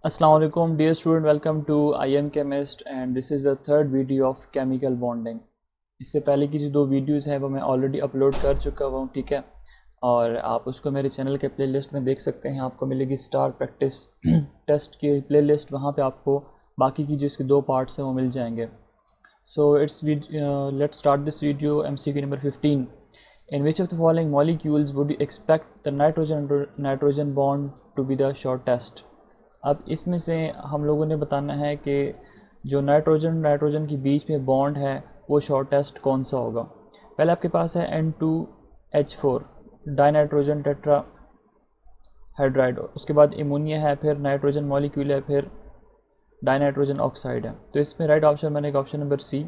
Assalamu alaikum dear student, welcome to I am chemist and this is the third video of chemical bonding। इससे पहले की जो दो videos हैं वो मैं ऑलरेडी अपलोड कर चुका हुआ हूँ, ठीक है। और आप उसको मेरे चैनल के प्लेलिस्ट में देख सकते हैं। आपको मिलेगी स्टार प्रैक्टिस टेस्ट की प्लेलिस्ट, वहाँ पे आपको बाकी की जो इसके दो पार्ट्स हैं वो मिल जाएंगे। So let's start this video. MCQ number 15। In which of the following molecules would you expect the nitrogen bond to be the shortest? अब इसमें से हम लोगों ने बताना है कि जो नाइट्रोजन के बीच में बॉन्ड है वो शॉर्टेस्ट कौन सा होगा। पहले आपके पास है N2H4 डाइनाइट्रोजन टेट्रा हाइड्राइड, उसके बाद अमोनिया है, फिर नाइट्रोजन मॉलिक्यूल है, फिर डाइनाइट्रोजन ऑक्साइड है। तो इसमें राइट ऑप्शन मैंने ऑप्शन नंबर सी।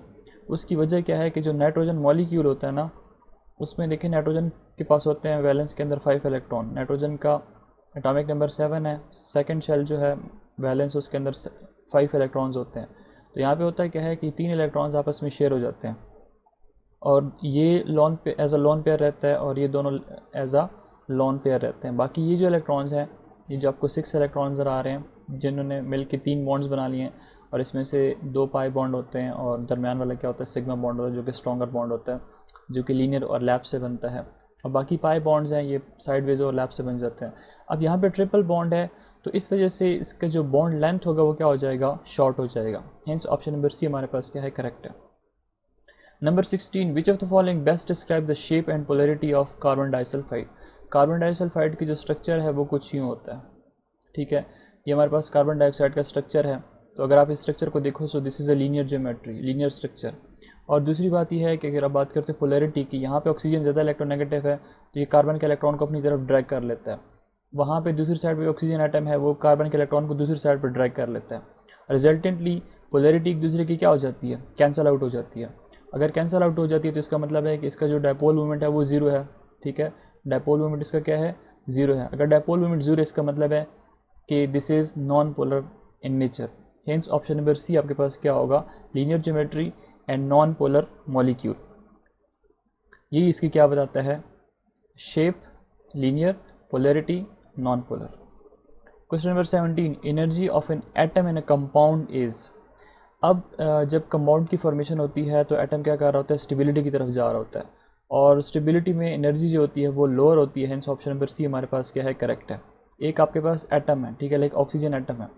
उसकी वजह क्या है कि जो नाइट्रोजन मॉलिक्यूल होता है ना, उसमें देखिए नाइट्रोजन के पास होते हैं वैलेंस के अंदर 5 इलेक्ट्रॉन। नाइट्रोजन का एटॉमिक नंबर 7 है। सेकंड शेल जो है वैलेंस उसके अंदर 5 इलेक्ट्रॉन्स होते हैं। तो यहाँ पे होता है क्या है कि 3 इलेक्ट्रॉन्स आपस में शेयर हो जाते हैं और ये लॉन पे एज अ लॉन पेयर रहता है और ये दोनों एज अ लॉन पेयर रहते हैं। बाकी ये जो इलेक्ट्रॉन्स हैं, ये जो आपको 6 इलेक्ट्रॉन्स नज़र आ रहे हैं जिन्होंने मिल के 3 बॉन्ड्स बना लिए हैं और इसमें से 2 पाई बॉन्ड होते हैं और दरमियान वाला क्या होता है सिग्मा बॉन्ड होता है जो कि स्ट्रॉन्गर बॉन्ड होता है, जो कि लीनियर और लैप से बनता है। और बाकी पाई बॉन्ड्स हैं ये साइडवेज और लैप से बन जाते हैं। अब यहाँ पे ट्रिपल बॉन्ड है तो इस वजह से इसका जो बॉन्ड लेंथ होगा वो क्या हो जाएगा, शॉर्ट हो जाएगा। हेंस ऑप्शन नंबर सी हमारे पास क्या है, करेक्ट है। Number 16, which of the following best describe the shape and polarity of carbon disulphide. Carbon disulphide की जो स्ट्रक्चर है वो कुछ यूँ होता है, ठीक है। ये हमारे पास कार्बन डाइऑक्साइड का स्ट्रक्चर है। तो अगर आप इस स्ट्रक्चर को देखो so this is a linear geometry, linear structure. और दूसरी बात यह है कि अगर आप बात करते हैं पोलैरिटी की, यहाँ पे ऑक्सीजन ज़्यादा इलेक्ट्रोनेगेटिव है तो ये कार्बन के इलेक्ट्रॉन को अपनी तरफ ड्रैग कर लेता है। वहाँ पे दूसरी साइड पे ऑक्सीजन एटम है वो कार्बन के इलेक्ट्रॉन को दूसरी साइड पर ड्रैग कर लेता है। रिजल्टेंटली पोलैरिटी एक दूसरे की क्या हो जाती है, कैंसल आउट हो जाती है। अगर कैंसल आउट हो जाती है तो इसका मतलब है कि इसका जो डायपोल मूवमेंट है वो ज़ीरो है, ठीक है। डायपोल मूवमेंट इसका क्या है, ज़ीरो है। अगर डायपोल मूवमेंट ज़ीरो इसका मतलब है कि this is non polar in nature. Hence option number C आपके पास क्या होगा, linear geometry and non polar molecule. यही इसकी क्या बताता है, shape linear, polarity non polar. Question number 17, energy of an atom in a compound is. अब जब कंपाउंड की फॉर्मेशन होती है तो एटम क्या कर रहा होता है, स्टेबिलिटी की तरफ जा रहा होता है और स्टेबिलिटी में एनर्जी जो होती है वो लोअर होती है। हेंस ऑप्शन नंबर सी हमारे पास क्या है, करेक्ट है। एक आपके पास एटम है, ठीक है, लाइक ऑक्सीजन एटम है,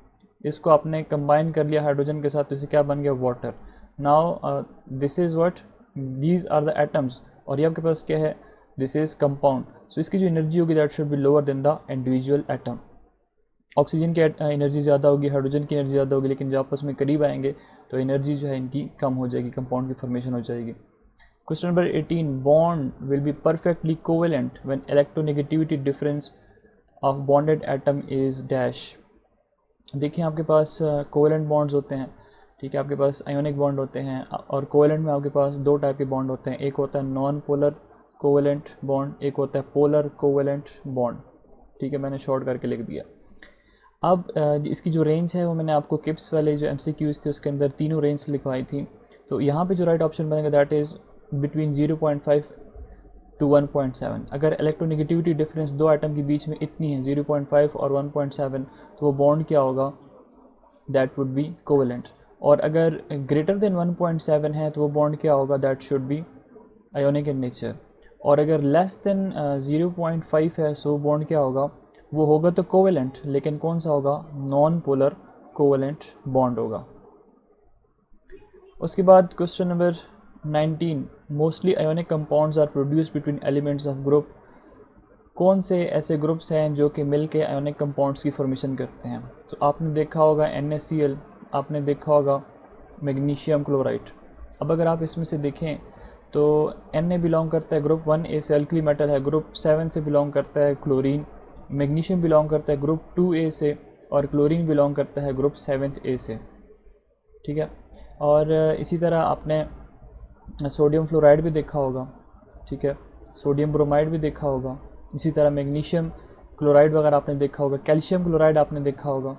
इसको आपने कंबाइन कर लिया हाइड्रोजन के साथ तो इसे क्या बन गया, water. Now this is what, these are the atoms और ये आपके पास क्या है, दिस इज़ कंपाउंड। सो इसकी जो एनर्जी होगी that should be lower than the individual atom. Oxygen की एनर्जी ज़्यादा होगी, हाइड्रोजन की एनर्जी ज़्यादा होगी, लेकिन जब आपस में करीब आएंगे तो एनर्जी जो है इनकी कम हो जाएगी, कंपाउंड की फॉर्मेशन हो जाएगी। Question number 18, bond will be perfectly covalent when electronegativity difference of bonded atom is dash. देखिए आपके पास कोवेलेंट बॉन्ड्स होते हैं, ठीक है, आपके पास आयोनिक बॉन्ड होते हैं और कोवेलेंट में आपके पास दो टाइप के बॉन्ड होते हैं। एक होता है नॉन पोलर कोवेलेंट बॉन्ड, एक होता है पोलर कोवेलेंट बॉन्ड, ठीक है, मैंने शॉर्ट करके लिख दिया। अब इसकी जो रेंज है वो मैंने आपको किप्स वाले जो MCQs थे उसके अंदर तीनों रेंज लिखवाई थी। तो यहाँ पे जो राइट ऑप्शन बनेगा दैट इज़ बिटवीन 0.5 टू 1.7। अगर इलेक्ट्रोनेगेटिविटी डिफरेंस दो एटम के बीच में इतनी है 0.5 और 1.7 तो वो बॉन्ड क्या होगा, दैट वुड बी कोवेलेंट। और अगर ग्रेटर देन 1.7 है तो वो बॉन्ड क्या होगा, that should be ionic in nature. और अगर लेस देन 0.5 है सो बॉन्ड क्या होगा, वो होगा तो कोवेलेंट, लेकिन कौन सा होगा, नॉन पोलर कोवेलेंट बॉन्ड होगा। उसके बाद question number 19, mostly ionic compounds are produced between elements of group. कौन से ऐसे ग्रुप्स हैं जो कि मिल के आयोनिक कंपाउंड्स की फॉर्मेशन करते हैं। तो आपने देखा होगा NaCl, आपने देखा होगा मैग्नीशियम क्लोराइड। अब अगर आप इसमें से देखें तो Na बिलोंग करता है ग्रुप 1A से, अल्कली मेटल है, ग्रुप 7 से बिलोंग करता है क्लोरीन, मैग्नीशियम बिलोंग करता है ग्रुप 2A से और क्लोरीन बिलोंग करता है ग्रुप 7A से, ठीक है। और इसी तरह आपने सोडियम फ्लोराइड भी देखा होगा, ठीक है, सोडियम ब्रोमाइड भी देखा होगा, इसी तरह मैग्नीशियम क्लोराइड वगैरह आपने देखा होगा, कैल्शियम क्लोराइड आपने देखा होगा,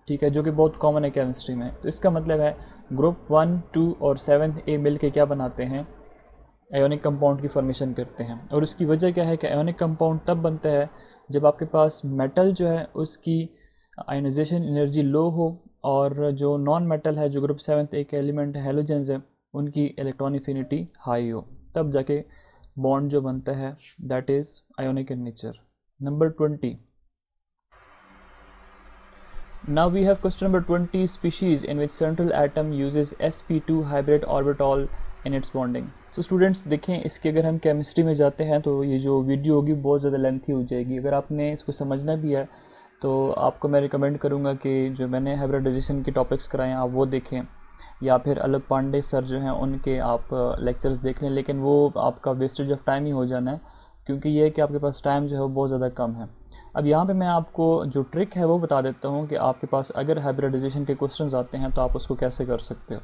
ठीक है, जो कि बहुत कॉमन है केमिस्ट्री में। तो इसका मतलब है ग्रुप 1, 2 और 7A मिल के क्या बनाते हैं, आयोनिक कंपाउंड की फॉर्मेशन करते हैं। और उसकी वजह क्या है कि आयोनिक कंपाउंड तब बनता है जब आपके पास मेटल जो है उसकी आयनाइजेशन एनर्जी लो हो और जो नॉन मेटल है, जो ग्रुप 7 एक एलिमेंट है, हेलोजेंस है, उनकी इलेक्ट्रॉन एफिनिटी हाई हो, तब जाके बॉन्ड जो बनता है that is ionic in nature. Number 20, now we have question number 20, species in which central atom uses sp2 hybrid orbital in its bonding। so students देखें, इसके अगर हम केमिस्ट्री में जाते हैं तो ये जो वीडियो होगी बहुत ज़्यादा लेंथी हो जाएगी। अगर आपने इसको समझना भी है तो आपको मैं रिकमेंड करूँगा कि जो मैंने हाइब्रिडाइजेशन के टॉपिक्स कराए हैं आप वो देखें, या फिर अलग पांडे सर जो हैं उनके आप लेक्चर्स देख लें, लेकिन वो आपका वेस्टेज ऑफ टाइम ही हो जाना है, क्योंकि ये है कि आपके पास टाइम जो है वो बहुत ज़्यादा कम है। अब यहाँ पे मैं आपको जो ट्रिक है वो बता देता हूँ कि आपके पास अगर हाइब्रिडाइजेशन के क्वेश्चंस आते हैं तो आप उसको कैसे कर सकते हो।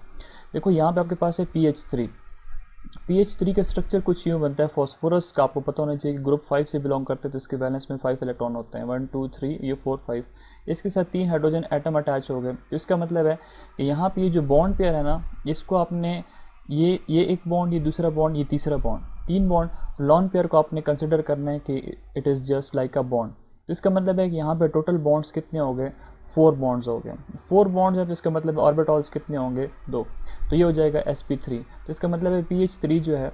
देखो यहाँ पे आपके पास है PH3 का स्ट्रक्चर कुछ यूँ बनता है। फॉस्फोरस का आपको पता होना चाहिए कि ग्रुप 5 से बिलोंग करते हैं, तो इसके बैलेंस में 5 इलेक्ट्रॉन होते हैं, 1 2 3, ये 4 5। इसके साथ 3 हाइड्रोजन एटम अटैच हो गए, तो इसका मतलब है कि यहाँ पे ये जो बॉन्ड पेयर है ना, इसको आपने ये एक बॉन्ड, ये दूसरा बॉन्ड, ये तीसरा बॉन्ड, 3 बॉन्ड लॉन पेयर को आपने कंसिडर करना है कि it is just like a bond. तो इसका मतलब है कि यहाँ पे टोटल बॉन्ड्स कितने हो गए, 4 बॉन्ड्स हो गए। 4 बॉन्ड्स है तो इसका मतलब ऑर्बिटल्स कितने होंगे, 2, तो ये हो जाएगा sp3। तो इसका मतलब है PH3 जो है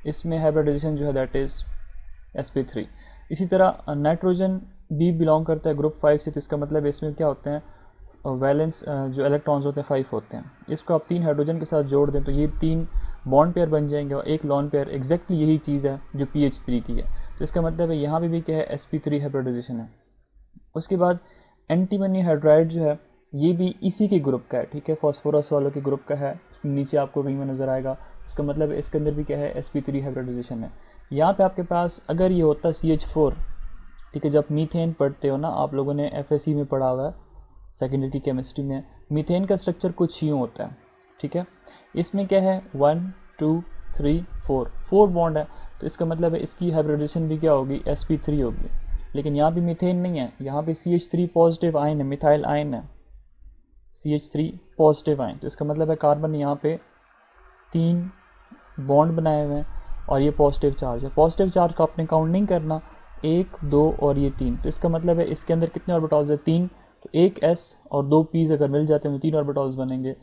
इसमें हाइब्रिडाइजेशन जो है दैट इज़ sp3। इसी तरह नाइट्रोजन भी बिलोंग करता है ग्रुप 5 से, तो इसका मतलब इसमें क्या होते हैं, वैलेंस जो इलेक्ट्रॉन्स होते हैं 5 होते हैं। इसको आप 3 हाइड्रोजन के साथ जोड़ दें तो ये 3 बॉन्ड पेयर बन जाएंगे और एक लॉन पेयर। एग्जैक्टली यही चीज़ है जो PH3 की है, तो इसका मतलब है यहाँ पे भी क्या है, sp3 हाइब्रिडाइजेशन है। उसके बाद एंटीमनी हाइड्राइड जो है ये भी इसी के ग्रुप का है, ठीक है, फॉस्फोरस वालों के ग्रुप का है, नीचे आपको कहीं में नज़र आएगा। इसका मतलब है इसके अंदर भी क्या है, sp3 हाइब्रिडाइजेशन है। यहाँ पे आपके पास अगर ये होता CH4, ठीक है, जब मीथेन पढ़ते हो ना आप लोगों ने FSC में पढ़ा हुआ है सेकेंडरी की केमिस्ट्री में, मीथेन का स्ट्रक्चर कुछ यूँ होता है, ठीक है। इसमें क्या है 1 2 3 4 बॉन्ड है, तो इसका मतलब है इसकी हाइब्रिडाइजेशन भी क्या होगी, sp3 होगी। लेकिन यहाँ पे मीथेन नहीं है, यहाँ पे CH3 पॉजिटिव आयन है, मिथाइल आयन है, CH3 पॉजिटिव आयन, तो इसका मतलब है कार्बन यहाँ पे 3 बॉन्ड बनाए हुए हैं और ये पॉजिटिव चार्ज है। पॉजिटिव चार्ज को आपने काउंट नहीं करना, 1 2 और ये 3, तो इसका मतलब है इसके अंदर कितने ऑर्बिटल्स है, 3, तो 1 s और 2 p's अगर मिल जाते हैं तो 3 ऑर्बिटल्स बनेंगे।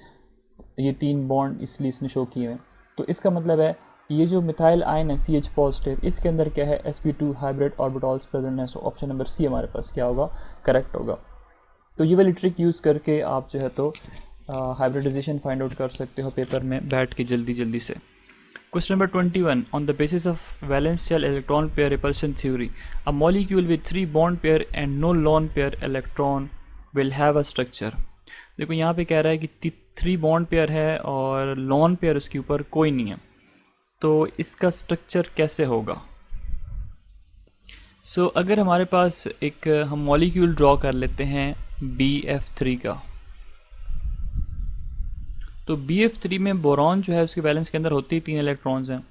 ये 3 बॉन्ड इसलिए इसने शो किए हैं, तो इसका मतलब है ये जो मिथाइल आयन है CH पॉजिटिव, इसके अंदर क्या है, sp2 हाइब्रिड ऑर्बिटल्स प्रेजेंट है। सो ऑप्शन नंबर सी हमारे पास क्या होगा, करेक्ट होगा। तो ये वाली ट्रिक यूज़ करके आप जो है तो हाइब्रिडाइजेशन फाइंड आउट कर सकते हो पेपर में बैठ के जल्दी से। Question number 21, on the basis of valence shell electron pair repulsion theory, a molecule with 3 bond pair and no lone pair electron will have a structure। देखो यहाँ पे कह रहा है कि 3 बॉन्ड पेयर है और लॉन पेयर उसके ऊपर कोई नहीं है, तो इसका स्ट्रक्चर कैसे होगा। सो अगर हमारे पास एक हम मॉलिक्यूल ड्रॉ कर लेते हैं BF3 का, तो BF3 में बोरॉन जो है उसके बैलेंस के अंदर होती ही 3 इलेक्ट्रॉन्स हैं,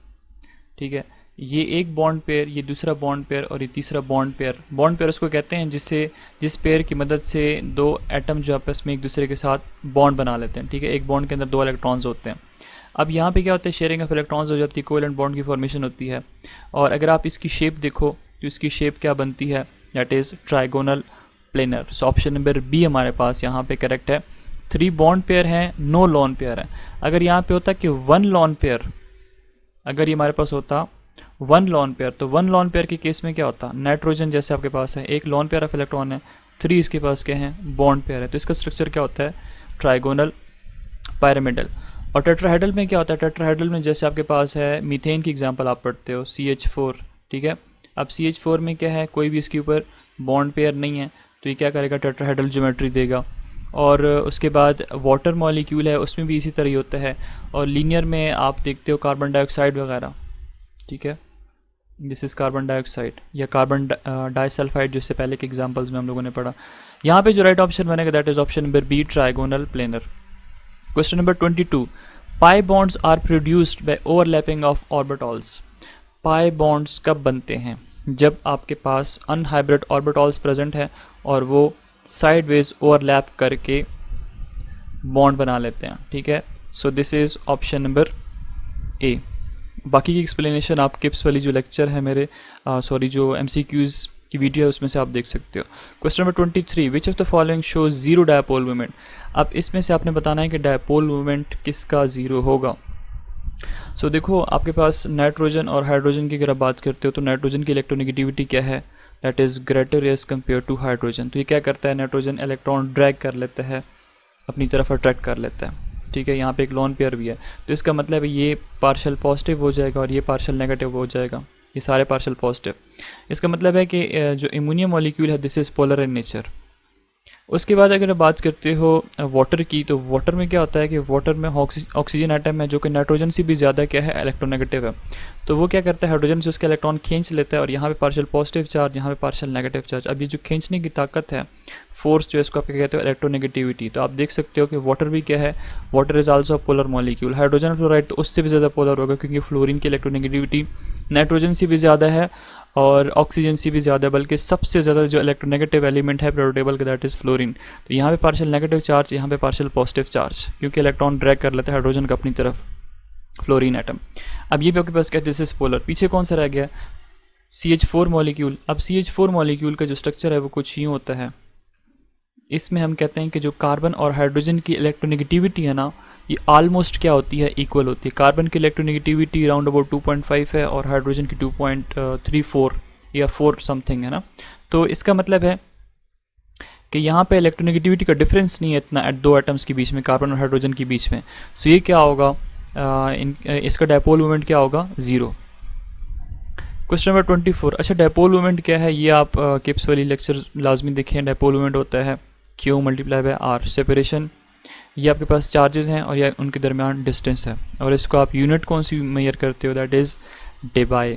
ठीक है। ये एक बॉन्ड पेयर, ये दूसरा बॉन्ड पेयर और ये तीसरा बॉन्ड पेयर। बॉन्ड पेयर उसको कहते हैं जिस पेयर की मदद से 2 एटम जो आपस में एक दूसरे के साथ बॉन्ड बना लेते हैं, ठीक है। एक बॉन्ड के अंदर 2 इलेक्ट्रॉन्स होते हैं। अब यहाँ पे क्या होता है, शेयरिंग ऑफ इलेक्ट्रॉन्स हो जाती है, कोवेलेंट बॉन्ड की फॉर्मेशन होती है। और अगर आप इसकी शेप देखो तो इसकी शेप क्या बनती है, that is trigonal planar. So option number B हमारे पास यहाँ पे करेक्ट है। 3 बॉन्ड पेयर हैं, नो लॉन पेयर है। अगर यहाँ पे होता कि 1 लॉन पेयर, अगर ये हमारे पास होता 1 लॉन पेयर, तो 1 लॉन पेयर के केस में क्या होता, नाइट्रोजन जैसे आपके पास है, एक लॉन पेयर ऑफ इलेक्ट्रॉन है, 3 इसके पास क्या है, बॉन्ड पेयर है, तो इसका स्ट्रक्चर क्या होता है, ट्राइगोनल पायरामिडल। और टेट्राहेड्रल में क्या होता है, टेट्राहेड्रल में जैसे आपके पास है मीथेन की एग्जांपल आप पढ़ते हो CH4, ठीक है। अब CH4 में क्या है, कोई भी इसके ऊपर बॉन्ड पेयर नहीं है, तो ये क्या करेगा, टेट्राहेड्रल ज्योमेट्री देगा। और उसके बाद वाटर मॉलिक्यूल है, उसमें भी इसी तरह ही होता है। और लीनियर में आप देखते हो कार्बन डाइऑक्साइड वगैरह, ठीक है, दिस इज़ कार्बन डाइऑक्साइड या कार्बन डाइसल्फाइड, जिससे पहले के एग्जांपल्स में हम लोगों ने पढ़ा। यहाँ पे जो राइट ऑप्शन बनेगा that is option number B, trigonal planar. Question number 22, pi bonds are produced by overlapping of orbitals. Pi bonds कब बनते हैं, जब आपके पास अनहाइब्रिड ऑर्बिटल्स प्रेजेंट है और वो साइडवेज ओवरलैप करके बॉन्ड बना लेते हैं, ठीक है। So this is option number A. बाकी की एक्सप्लेनेशन आप किप्स वाली जो लेक्चर है मेरे जो MCQs की वीडियो है, उसमें से आप देख सकते हो। Question number 23, which of the following shows zero dipole moment. अब इसमें से आपने बताना है कि डायपोल मोमेंट किसका ज़ीरो होगा। सो देखो, आपके पास नाइट्रोजन और हाइड्रोजन की अगर आप बात करते हो तो नाइट्रोजन की इलेक्ट्रोनेगेटिविटी क्या है, that is greater as compare to hydrogen. तो ये क्या करता है, नाइट्रोजन इलेक्ट्रॉन ड्रैग कर लेता है, अपनी तरफ अट्रैक्ट कर लेता है, ठीक है। यहाँ पे एक लोन पेयर भी है, तो इसका मतलब है ये पार्शियल पॉजिटिव हो जाएगा और ये पार्शियल नेगेटिव हो जाएगा, ये सारे पार्शियल पॉजिटिव। इसका मतलब है कि जो अमोनिया मॉलिक्यूल है this is polar in nature. उसके बाद अगर आप बात करते हो वाटर की, तो वाटर में क्या होता है कि वाटर में ऑक्सीजन एटम है जो कि नाइट्रोजन से भी ज़्यादा क्या है, इलेक्ट्रोनेगेटिव है। तो वो क्या करता है, हाइड्रोजन से उसका इलेक्ट्रॉन खींच लेता है और यहाँ पे पार्शियल पॉजिटिव चार्ज, यहाँ पे पार्शियल नेगेटिव चार्ज। अब ये जो खींचने की ताकत है, फोर्स जो है, इसको आप क्या कहते हो, इलेक्ट्रोनेगेटिविटी। तो आप देख सकते हो कि वाटर भी क्या है, water is also polar molecule. Hydrogen fluoride तो उससे भी ज़्यादा पोलर होगा क्योंकि फ्लोरीन की इलेक्ट्रोनेगेटिविटी नाइट्रोजन से भी ज़्यादा है और ऑक्सीजन से भी ज़्यादा, बल्कि सबसे ज़्यादा जो इलेक्ट्रोनेगेटिव एलिमेंट है पीरियोडिक टेबल का, दैट इज़ फ्लोरीन। तो यहाँ पे पार्शियल नेगेटिव चार्ज, यहाँ पे पार्शियल पॉजिटिव चार्ज, क्योंकि इलेक्ट्रॉन ड्रैग कर लेता है हाइड्रोजन का अपनी तरफ, फ्लोरीन एटम। अब ये भी आपके पास क्या है, दिस इज पोलर। पीछे कौन सा रह गया, CH4 मॉलिक्यूल। अब CH4 मॉलिक्यूल का जो स्ट्रक्चर है वो कुछ यूँ होता है, इसमें हम कहते हैं कि जो कार्बन और हाइड्रोजन की इलेक्ट्रोनेगेटिविटी है ना, ये ऑलमोस्ट क्या होती है, इक्वल होती है। कार्बन की इलेक्ट्रोनेगेटिविटी राउंड अबाउट 2.5 है और हाइड्रोजन की 2.34 या 4 समथिंग है ना। तो इसका मतलब है कि यहाँ पे इलेक्ट्रोनेगेटिविटी का डिफरेंस नहीं है इतना एट दो एटम्स के बीच में, कार्बन और हाइड्रोजन के बीच में। सो ये क्या होगा, इसका डायपोल मोमेंट क्या होगा, ज़ीरो। क्वेश्चन नंबर 24, अच्छा डायपोल मोमेंट क्या है, ये आप किप्स वाली लेक्चर लाजमी देखें। डायपोल मोमेंट होता है Q multiply by R। Separation, ये आपके पास चार्जेस हैं और ये उनके दरमियान डिस्टेंस है, और इसको आप यूनिट कौन सी मेजर करते हो, that is Debye.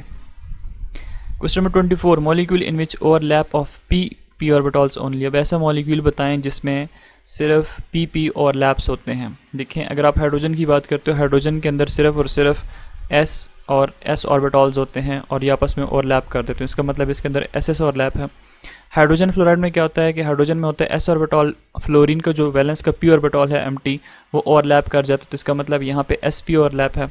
Question number 24, molecule in which overlap of p orbitals only. अब ऐसा मॉलिक्यूल बताएं जिसमें सिर्फ p ओवरलैप्स होते हैं। देखें, अगर आप हाइड्रोजन की बात करते हो, हाइड्रोजन के अंदर सिर्फ और सिर्फ s और s ऑर्बिटल्स होते हैं और ये आपस में ओवरलैप कर देते हैं। इसका मतलब इसके अंदर ss ओवरलैप है। हाइड्रोजन फ्लोराइड में क्या होता है कि हाइड्रोजन में होता है s ऑर्बिटल, फ्लोरीन का जो वैलेंस का p ऑर्बिटल है empty, वो ओवरलैप कर जाता है। तो इसका मतलब यहाँ पे sp ओवरलैप है।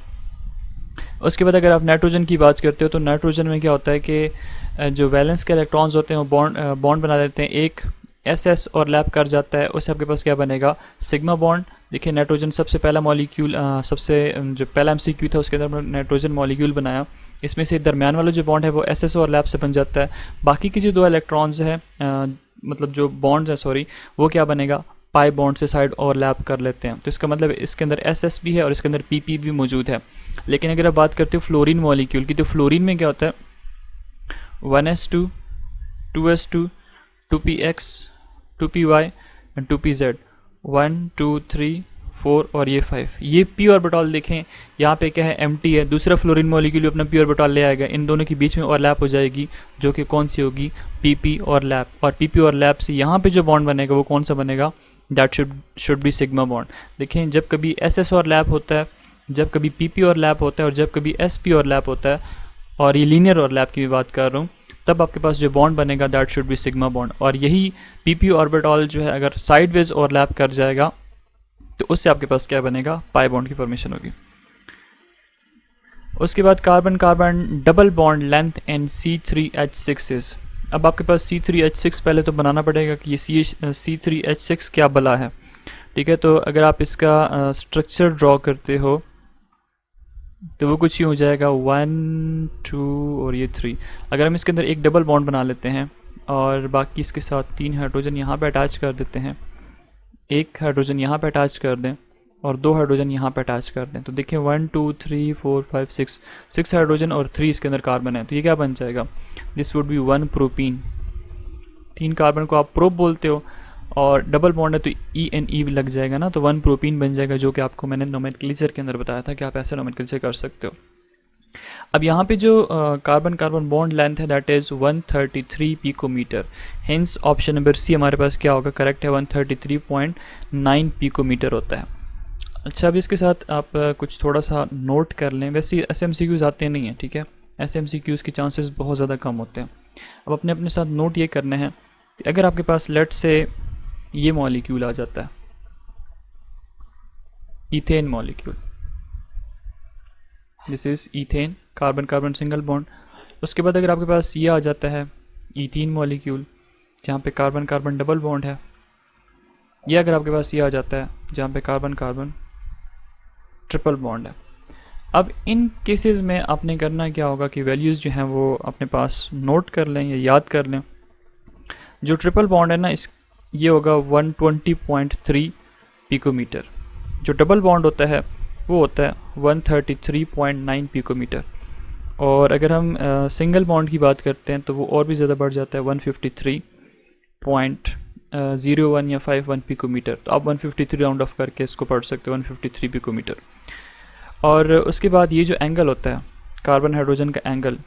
उसके बाद अगर आप नाइट्रोजन की बात करते हो तो नाइट्रोजन में क्या होता है कि जो वैलेंस के इलेक्ट्रॉन्स होते हैं वो बॉन्ड बना देते हैं, एक SS ओवरलैप कर जाता है, उससे आपके पास क्या बनेगा, सिग्मा बॉन्ड। देखिए नाइट्रोजन सबसे पहला मॉलिक्यूल, सबसे जो पहला MCQ था उसके अंदर नाइट्रोजन मॉलिक्यूल बनाया, इसमें से दरमियान वाला जो बॉन्ड है वो SS ओवरलैप से बन जाता है। बाकी के जो दो इलेक्ट्रॉन्स हैं, मतलब जो बॉन्ड्स हैं सॉरी, वो क्या बनेगा, पाई बॉन्ड से साइड ओवरलैप कर लेते हैं। तो इसका मतलब इसके अंदर SS भी है और इसके अंदर PP भी मौजूद है। लेकिन अगर आप बात करते हो फ्लोरीन मॉलिक्यूल की, तो फ्लोरीन में क्या होता है, 1s2 2s2 2px 2py and 2pz, 1 2 3 4 और ये 5। ये p ऑर्बिटल देखें, यहाँ पे क्या है, empty है। दूसरा फ्लोरीन मॉलिक्यूल अपना p ऑर्बिटल ले आएगा, इन दोनों के बीच में ओवरलैप हो जाएगी, जो कि कौन सी होगी, pp ओवरलैप। और pp ओवरलैप से यहाँ पे जो बॉन्ड बनेगा वो कौन सा बनेगा, that should be sigma bond. देखें, जब कभी ss ओवरलैप होता है, जब कभी pp ओवरलैप होता है और जब कभी sp ओवरलैप होता है, और ये लीनियर ओवरलैप की भी बात कर रहा हूँ, तब आपके पास जो बॉन्ड बनेगा that should be sigma bond. और यही pp ऑर्बिटल जो है अगर साइडवेज ओवरलैप कर जाएगा तो उससे आपके पास क्या बनेगा, पाई बॉन्ड की फॉर्मेशन होगी। उसके बाद carbon carbon double bond length and C3H6। अब आपके पास C3H6 पहले तो बनाना पड़ेगा कि ये C3H6 क्या बला है, ठीक है। तो अगर आप इसका स्ट्रक्चर ड्रॉ करते हो तो वो कुछ ही हो जाएगा, 1 2 और ये 3। अगर हम इसके अंदर एक डबल बॉन्ड बना लेते हैं और बाकी इसके साथ 3 हाइड्रोजन यहाँ पे अटैच कर देते हैं, एक हाइड्रोजन यहाँ पे अटैच कर दें और 2 हाइड्रोजन यहाँ पे अटैच कर दें, तो देखिए 1 2 3 4 5 6 हाइड्रोजन और 3 इसके अंदर कार्बन है। तो ये क्या बन जाएगा, this would be 1 propene. 3 carbon को आप प्रोप बोलते हो और डबल बॉन्ड है तो E लग जाएगा ना, तो 1 प्रोपीन बन जाएगा, जो कि आपको मैंने नोमेनक्लेचर के अंदर बताया था कि आप ऐसे नोमेनक्लेचर कर सकते हो। अब यहाँ पे जो कार्बन कार्बन बॉन्ड लेंथ है that is 133 picometre, hence option number C हमारे पास क्या होगा, करेक्ट है, 133.9 पिकोमीटर होता है। अच्छा, अब इसके साथ आप कुछ थोड़ा सा नोट कर लें। वैसे SMCQs आते नहीं हैं, ठीक है, SMCQs के चांसेस बहुत ज़्यादा कम होते हैं। अब अपने साथ नोट ये करने हैं कि अगर आपके पास लेट से ये मॉलिक्यूल आ जाता है, ethane molecule, this is ethane, carbon carbon single bond. उसके बाद अगर आपके पास ये आ जाता है ईथीन मॉलिक्यूल जहाँ पे कार्बन कार्बन डबल बॉन्ड है, ये अगर आपके पास ये आ जाता है जहाँ पे कार्बन कार्बन ट्रिपल बॉन्ड है। अब इन केसेस में आपने करना क्या होगा कि वैल्यूज़ जो हैं वो अपने पास नोट कर लें या याद कर लें। जो ट्रिपल बॉन्ड है ना, इस ये होगा 120.3 पिकोमीटर। जो डबल बॉन्ड होता है वो होता है 133.9 पिकोमीटर। और अगर हम सिंगल बॉन्ड की बात करते हैं तो वो और भी ज़्यादा बढ़ जाता है 153.01 या 51 पिकोमीटर। तो आप 153 राउंड ऑफ करके इसको पढ़ सकते हो 153 पिकोमीटर। और उसके बाद ये जो एंगल होता है कार्बन हाइड्रोजन का एंगल,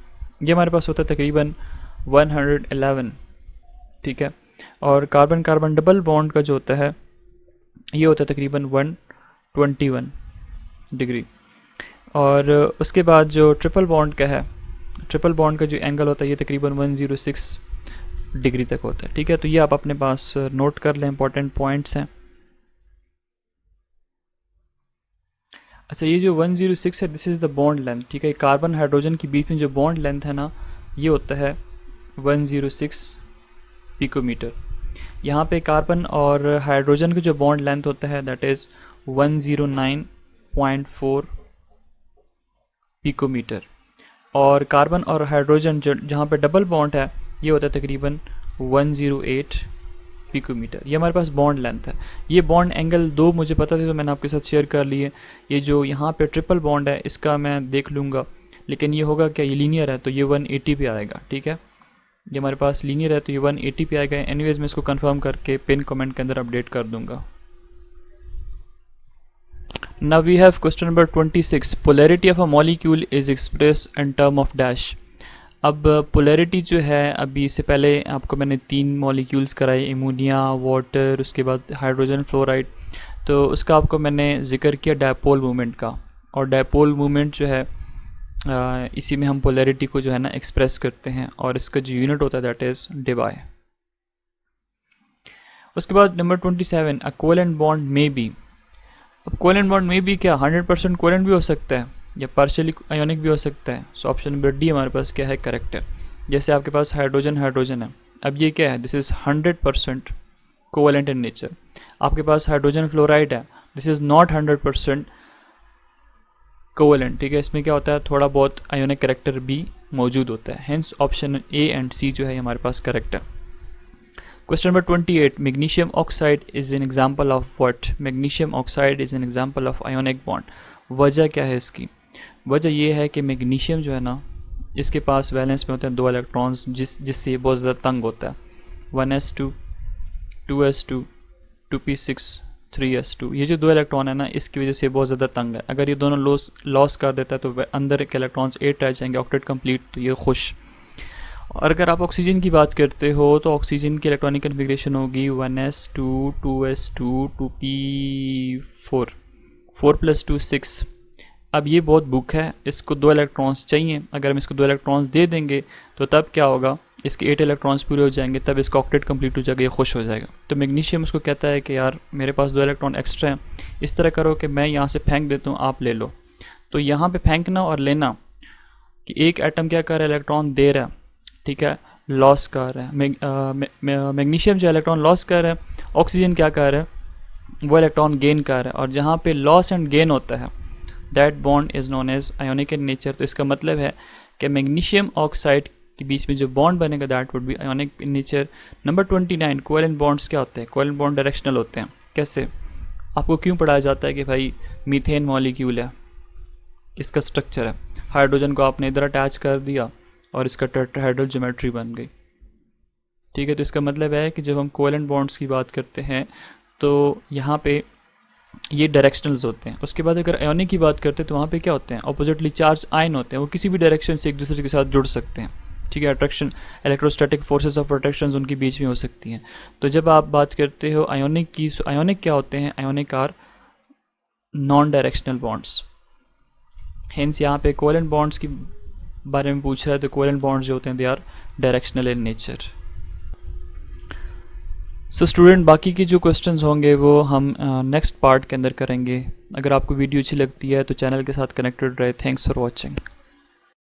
ये हमारे पास होता है तकरीबन 111, ठीक है। और कार्बन कार्बन डबल बॉन्ड का जो होता है ये होता है तकरीबन 121 डिग्री। और उसके बाद जो ट्रिपल बॉन्ड का है, ट्रिपल बॉन्ड का जो एंगल होता है ये तकरीबन 106 डिग्री तक होता है, ठीक है। तो ये आप अपने पास नोट कर लें, इंपॉर्टेंट पॉइंट्स हैं। अच्छा, ये जो 106 है this is the bond length, ठीक है। कार्बन हाइड्रोजन के बीच में जो बॉन्ड लेंथ है ना, ये होता है 106 पिकोमीटर। यहाँ पे कार्बन और हाइड्रोजन का जो बॉन्ड लेंथ होता है दैट इज़ 109.4 पिकोमीटर। और कार्बन और हाइड्रोजन जो जहाँ पे डबल बॉन्ड है ये होता है तकरीबन 108 पिकोमीटर। ये हमारे पास बॉन्ड लेंथ है। ये बॉन्ड एंगल दो मुझे पता थे तो मैंने आपके साथ शेयर कर लिए। ये जो यहाँ पे ट्रिपल बॉन्ड है इसका मैं देख लूँगा, लेकिन ये होगा क्या, ये लीनियर है तो ये 180 पे आएगा, ठीक है। ये हमारे पास लीनियर है तो ये 180 पे आएगा। एनीवेज मैं इसको कंफर्म करके पिन कमेंट के अंदर अपडेट कर दूंगा। Now we have question number 26. Polarity of a molecule is expressed in term of dash. अब पोलैरिटी जो है, अभी इससे पहले आपको मैंने 3 मॉलिक्यूल्स कराए, एमोनिया, वाटर, उसके बाद हाइड्रोजन फ्लोराइड। तो उसका आपको मैंने जिक्र किया डायपोल मूवमेंट का। और डायपोल मूवमेंट जो है इसी में हम पोलैरिटी को जो है ना एक्सप्रेस करते हैं, और इसका जो यूनिट होता है दैट इज़ डिवाई। उसके बाद number 27, a covalent bond may be. अब कोवेलेंट बॉन्ड में भी क्या 100% कोवेलेंट भी हो सकता है या पार्शियली आयोनिक भी हो सकता है। सो ऑप्शन नंबर डी हमारे पास क्या है, करेक्ट है। जैसे आपके पास हाइड्रोजन हाइड्रोजन है, अब ये क्या है, this is 100% covalent in nature. आपके पास हाइड्रोजन फ्लोराइड है, दिस इज़ नॉट 100% कोवेलेंट, ठीक है। इसमें क्या होता है, थोड़ा बहुत आयोनिक कैरेक्टर भी मौजूद होता है। हेंस ऑप्शन ए एंड सी जो है हमारे पास करेक्ट है। Question number 28. Magnesium oxide is an example of what? Magnesium oxide is an example of ionic bond. वजह क्या है इसकी? वजह ये है कि मैग्नीशियम जो है ना, इसके पास वैलेंस में होते हैं 2 इलेक्ट्रॉन्स, जिससे ये बहुत ज़्यादा तंग होता है। 1s2, 2s2, 2p6, 3s2। ये जो 2 इलेक्ट्रॉन है ना, इसकी वजह से बहुत ज़्यादा तंग है। अगर ये दोनों लॉस कर देता है तो अंदर के इलेक्ट्रॉन्स 8 रह जाएंगे, ऑक्टेट कंप्लीट, तो ये खुश। और अगर आप ऑक्सीजन की बात करते हो तो ऑक्सीजन की इलेक्ट्रॉनिक कन्फिग्रेशन होगी 1s2, 2s2, 2p4, 4 + 2 6। अब ये बहुत बुक है, इसको 2 इलेक्ट्रॉन्स चाहिए। अगर हम इसको 2 इलेक्ट्रॉन्स दे देंगे तो तब क्या होगा, इसके 8 इलेक्ट्रॉन्स पूरे हो जाएंगे, तब इसका ऑक्टेट कंप्लीट हो जाएगा, ये खुश हो जाएगा। तो मैग्नीशियम उसको कहता है कि यार मेरे पास 2 इलेक्ट्रॉन एक्स्ट्रा हैं, इस तरह करो कि मैं यहाँ से फेंक देता हूँ, आप ले लो। तो यहाँ पर फेंकना और लेना कि एक एटम क्या कर रहा है, इलेक्ट्रॉन दे रहा है, ठीक है, लॉस कर रहा है। मैग्नीशियम जो इलेक्ट्रॉन लॉस कर रहा है, ऑक्सीजन क्या कर रहा है, वो इलेक्ट्रॉन गेन कर रहा है। और जहाँ पे लॉस एंड गेन होता है that bond is known as ionic in nature. तो इसका मतलब है कि मैग्नीशियम ऑक्साइड के बीच में जो बॉन्ड बनेगा that would be ionic in nature. Number 29, covalent bonds क्या होते हैं? कोवेलेंट बॉन्ड डायरेक्शनल होते हैं। कैसे? आपको क्यों पढ़ाया जाता है कि भाई मीथेन मॉलिक्यूल है, इसका स्ट्रक्चर है, हाइड्रोजन को आपने इधर अटैच कर दिया और इसका टेट्राहेड्रल ज्योमेट्री बन गई, ठीक है। तो इसका मतलब है कि जब हम कोवेलेंट बॉन्ड्स की बात करते हैं तो यहाँ पे ये डायरेक्शनल्स होते हैं। उसके बाद अगर आयोनिक की बात करते हैं तो वहाँ पे क्या होते हैं, ऑपोजिटली चार्ज आयन होते हैं, वो किसी भी डायरेक्शन से एक दूसरे के साथ जुड़ सकते हैं, ठीक है। Attraction, electrostatic forces of attraction उनके बीच में हो सकती हैं। तो जब आप बात करते हो आयोनिक की, आयोनिक क्या होते हैं, ionic are non directional bonds. Hence यहाँ पे कोवेलेंट बॉन्ड्स की बारे में पूछ रहा है तो कोवेलेंट बॉन्ड्स जो होते हैं they are directional in nature. So student, बाकी के जो क्वेश्चंस होंगे वो हम नेक्स्ट पार्ट के अंदर करेंगे। अगर आपको वीडियो अच्छी लगती है तो चैनल के साथ कनेक्टेड रहे। Thanks for watching.